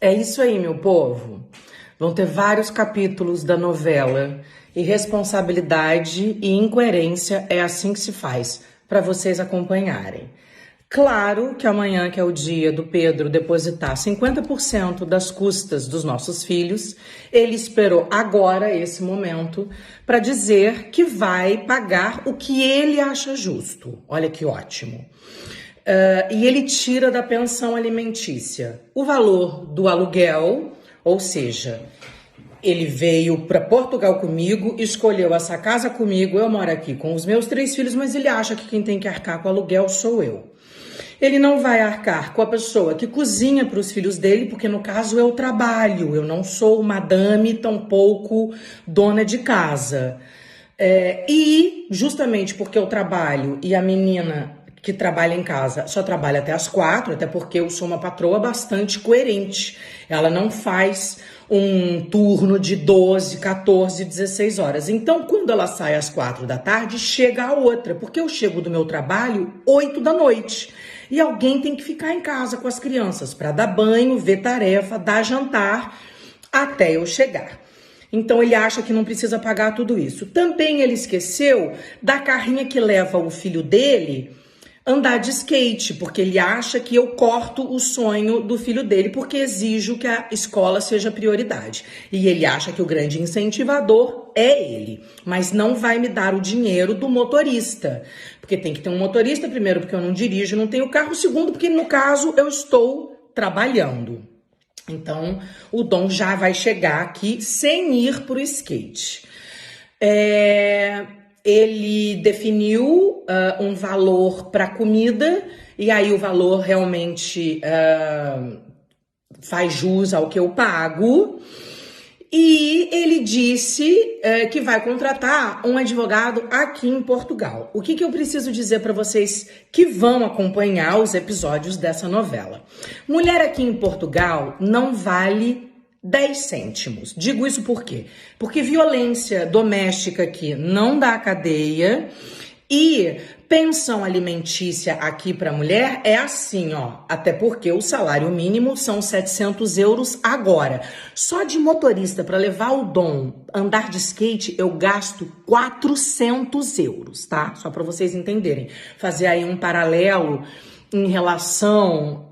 É isso aí, meu povo. Vão ter vários capítulos da novela. Irresponsabilidade e incoerência é assim que se faz, para vocês acompanharem. Claro que amanhã, que é o dia do Pedro depositar 50% das custas dos nossos filhos, ele esperou agora, esse momento, para dizer que vai pagar o que ele acha justo. Olha que ótimo. E ele tira da pensão alimentícia o valor do aluguel, ou seja, ele veio para Portugal comigo, escolheu essa casa comigo, eu moro aqui com os meus 3 filhos, mas ele acha que quem tem que arcar com o aluguel sou eu. Ele não vai arcar com a pessoa que cozinha para os filhos dele, porque no caso eu trabalho, eu não sou madame, tampouco dona de casa. E justamente porque eu trabalho e a menina que trabalha em casa só trabalha até as 4, até porque eu sou uma patroa bastante coerente. Ela não faz um turno de 12, 14, 16 horas. Então, quando ela sai às 4 da tarde, chega a outra, porque eu chego do meu trabalho 8 da noite. E alguém tem que ficar em casa com as crianças para dar banho, ver tarefa, dar jantar, até eu chegar. Então ele acha que não precisa pagar tudo isso. Também ele esqueceu da carrinha que leva o filho dele andar de skate, porque ele acha que eu corto o sonho do filho dele, porque exijo que a escola seja prioridade. E ele acha que o grande incentivador é ele, mas não vai me dar o dinheiro do motorista. Porque tem que ter um motorista, primeiro, porque eu não dirijo, não tenho carro, segundo, porque no caso eu estou trabalhando. Então, o Dom já vai chegar aqui sem ir pro skate. Ele definiu um valor para comida, e aí o valor realmente faz jus ao que eu pago. E ele disse que vai contratar um advogado aqui em Portugal. O que eu preciso dizer para vocês que vão acompanhar os episódios dessa novela? Mulher aqui em Portugal não vale 10 cêntimos. Digo isso por quê? Porque violência doméstica aqui não dá cadeia e pensão alimentícia aqui para mulher é assim, ó. Até porque o salário mínimo são 700 euros agora. Só de motorista para levar o Dom andar de skate eu gasto 400 euros, tá? Só para vocês entenderem. Fazer aí um paralelo em relação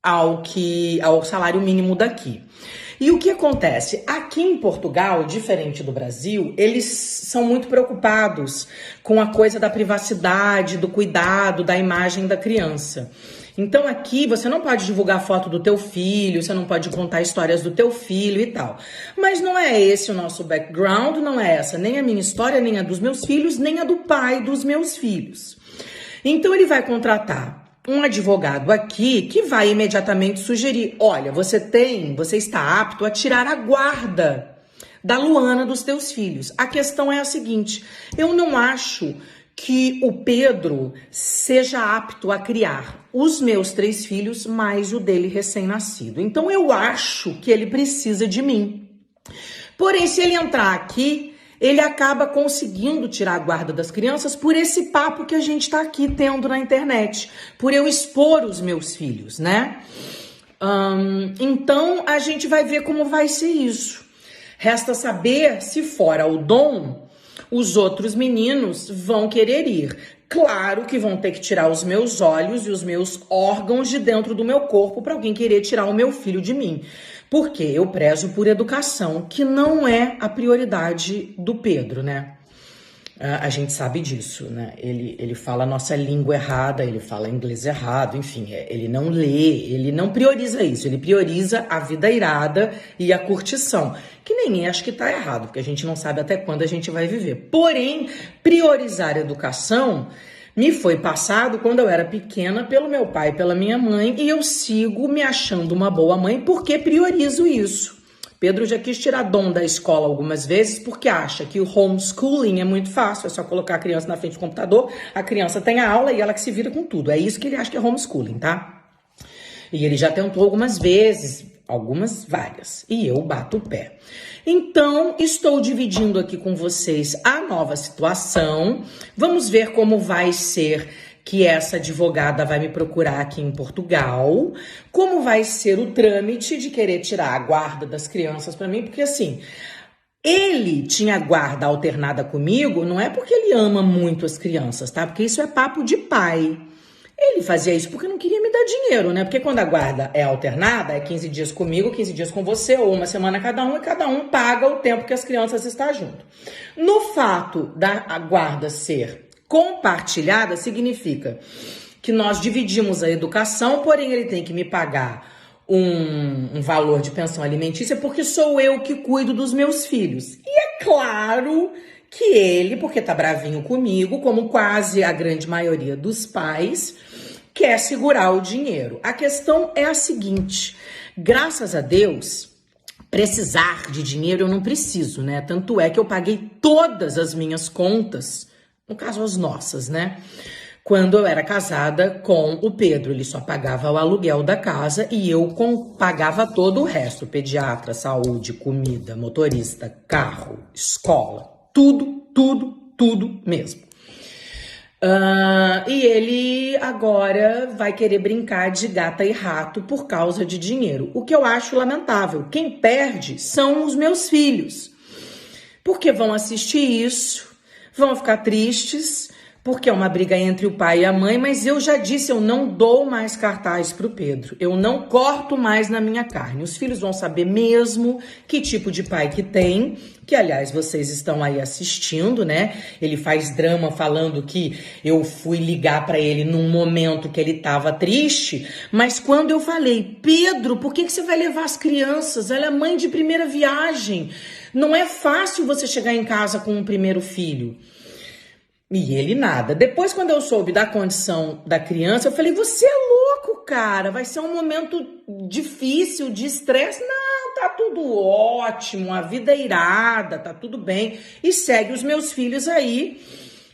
ao salário mínimo daqui. E o que acontece? Aqui em Portugal, diferente do Brasil, eles são muito preocupados com a coisa da privacidade, do cuidado, da imagem da criança. Então aqui você não pode divulgar foto do teu filho, você não pode contar histórias do teu filho e tal. Mas não é esse o nosso background, não é essa nem a minha história, nem a dos meus filhos, nem a do pai dos meus filhos. Então ele vai contratar um advogado aqui que vai imediatamente sugerir, olha, você está apto a tirar a guarda da Luana dos teus filhos. A questão é a seguinte, eu não acho que o Pedro seja apto a criar os meus 3 filhos mais o dele recém-nascido. Então eu acho que ele precisa de mim. Porém, se ele entrar aqui, ele acaba conseguindo tirar a guarda das crianças por esse papo que a gente está aqui tendo na internet, por eu expor os meus filhos, né? Então, a gente vai ver como vai ser isso. Resta saber se fora o Dom, os outros meninos vão querer ir. Claro que vão ter que tirar os meus olhos e os meus órgãos de dentro do meu corpo para alguém querer tirar o meu filho de mim. Porque eu prezo por educação, que não é a prioridade do Pedro, né? A gente sabe disso, né? Ele fala a nossa língua errada, ele fala inglês errado, enfim, ele não lê, ele não prioriza isso, ele prioriza a vida irada e a curtição, que nem acho que tá errado, porque a gente não sabe até quando a gente vai viver. Porém, priorizar a educação me foi passado quando eu era pequena pelo meu pai e pela minha mãe, e eu sigo me achando uma boa mãe porque priorizo isso. Pedro já quis tirar Dom da escola algumas vezes porque acha que o homeschooling é muito fácil, é só colocar a criança na frente do computador, a criança tem a aula e ela que se vira com tudo. É isso que ele acha que é homeschooling, tá? E ele já tentou algumas vezes, várias, e eu bato o pé. Então, estou dividindo aqui com vocês a nova situação. Vamos ver como vai ser que essa advogada vai me procurar aqui em Portugal, como vai ser o trâmite de querer tirar a guarda das crianças para mim, porque assim, ele tinha guarda alternada comigo, não é porque ele ama muito as crianças, tá? Porque isso é papo de pai. Ele fazia isso porque não queria me dar dinheiro, né? Porque quando a guarda é alternada, é 15 dias comigo, 15 dias com você, ou uma semana cada um, e cada um paga o tempo que as crianças estão junto. No fato da guarda ser compartilhada, significa que nós dividimos a educação, porém ele tem que me pagar um valor de pensão alimentícia porque sou eu que cuido dos meus filhos. E é claro que ele, porque tá bravinho comigo, como quase a grande maioria dos pais, quer segurar o dinheiro. A questão é a seguinte, graças a Deus, precisar de dinheiro eu não preciso, né? Tanto é que eu paguei todas as minhas contas, no caso as nossas, né? Quando eu era casada com o Pedro, ele só pagava o aluguel da casa e eu pagava todo o resto, pediatra, saúde, comida, motorista, carro, escola, tudo mesmo. E ele agora vai querer brincar de gata e rato por causa de dinheiro, o que eu acho lamentável. Quem perde são os meus filhos, porque vão assistir isso, vão ficar tristes, porque é uma briga entre o pai e a mãe, mas eu já disse, eu não dou mais cartaz pro Pedro, eu não corto mais na minha carne. Os filhos vão saber mesmo que tipo de pai que tem, que aliás vocês estão aí assistindo, né? Ele faz drama falando que eu fui ligar pra ele num momento que ele tava triste, mas quando eu falei, Pedro, por que você vai levar as crianças? Ela é mãe de primeira viagem, não é fácil você chegar em casa com um primeiro filho. E ele nada. Depois, quando eu soube da condição da criança, eu falei, você é louco, cara, vai ser um momento difícil, de estresse. Não, tá tudo ótimo, a vida é irada, tá tudo bem. E segue os meus filhos aí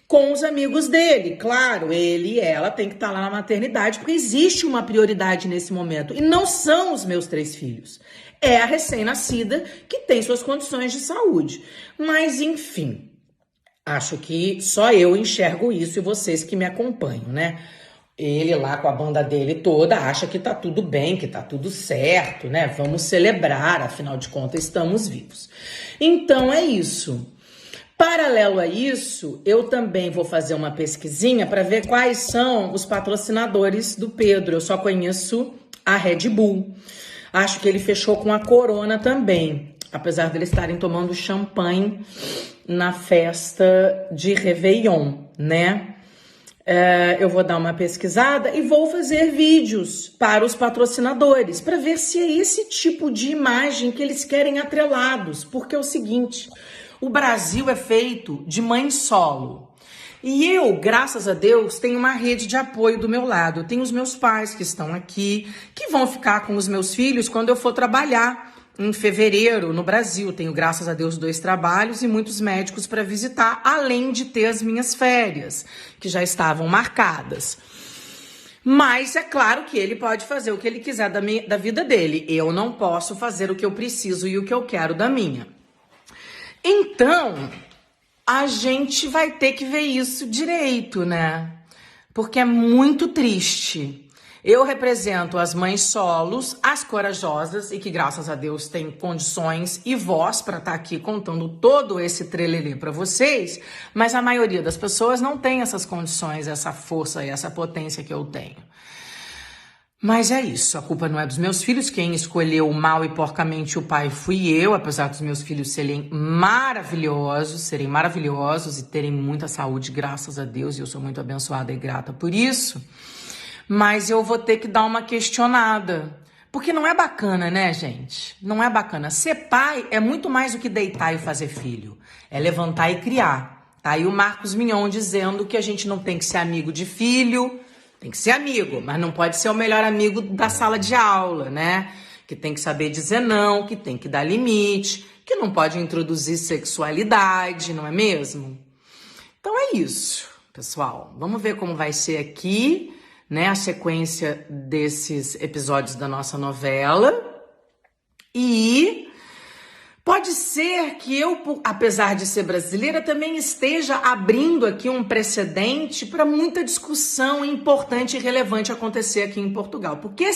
com os amigos dele. Claro, ele e ela tem que estar lá na maternidade, porque existe uma prioridade nesse momento. E não são os meus 3 filhos. É a recém-nascida que tem suas condições de saúde. Mas, enfim... Acho que só eu enxergo isso e vocês que me acompanham, né? Ele lá com a banda dele toda acha que tá tudo bem, que tá tudo certo, né? Vamos celebrar, afinal de contas estamos vivos. Então é isso. Paralelo a isso, eu também vou fazer uma pesquisinha para ver quais são os patrocinadores do Pedro. Eu só conheço a Red Bull. Acho que ele fechou com a Corona também, apesar deles estarem tomando champanhe na festa de Réveillon, né? Eu vou dar uma pesquisada e vou fazer vídeos para os patrocinadores, para ver se é esse tipo de imagem que eles querem atrelados, porque é o seguinte, o Brasil é feito de mãe solo. E eu, graças a Deus, tenho uma rede de apoio do meu lado. Eu tenho os meus pais que estão aqui, que vão ficar com os meus filhos quando eu for trabalhar em fevereiro no Brasil. Tenho, graças a Deus, 2 trabalhos e muitos médicos para visitar, além de ter as minhas férias, que já estavam marcadas. Mas é claro que ele pode fazer o que ele quiser da vida dele. Eu não posso fazer o que eu preciso e o que eu quero da minha. Então, a gente vai ter que ver isso direito, né? Porque é muito triste. Eu represento as mães solos, as corajosas e que, graças a Deus, têm condições e voz para estar aqui contando todo esse trelelê para vocês, mas a maioria das pessoas não tem essas condições, essa força e essa potência que eu tenho. Mas é isso, a culpa não é dos meus filhos, quem escolheu mal e porcamente o pai fui eu, apesar dos meus filhos serem maravilhosos e terem muita saúde, graças a Deus, e eu sou muito abençoada e grata por isso. Mas eu vou ter que dar uma questionada, porque não é bacana, né, gente? Não é bacana. Ser pai é muito mais do que deitar e fazer filho. É levantar e criar. Tá aí o Marcos Mignon dizendo que a gente não tem que ser amigo de filho, tem que ser amigo, mas não pode ser o melhor amigo da sala de aula, né? Que tem que saber dizer não, que tem que dar limite, que não pode introduzir sexualidade, não é mesmo? Então é isso, pessoal. Vamos ver como vai ser aqui, né, a sequência desses episódios da nossa novela. E pode pode ser que eu, apesar de ser brasileira, também esteja abrindo aqui um precedente para muita discussão importante e relevante acontecer aqui em Portugal. Porque esse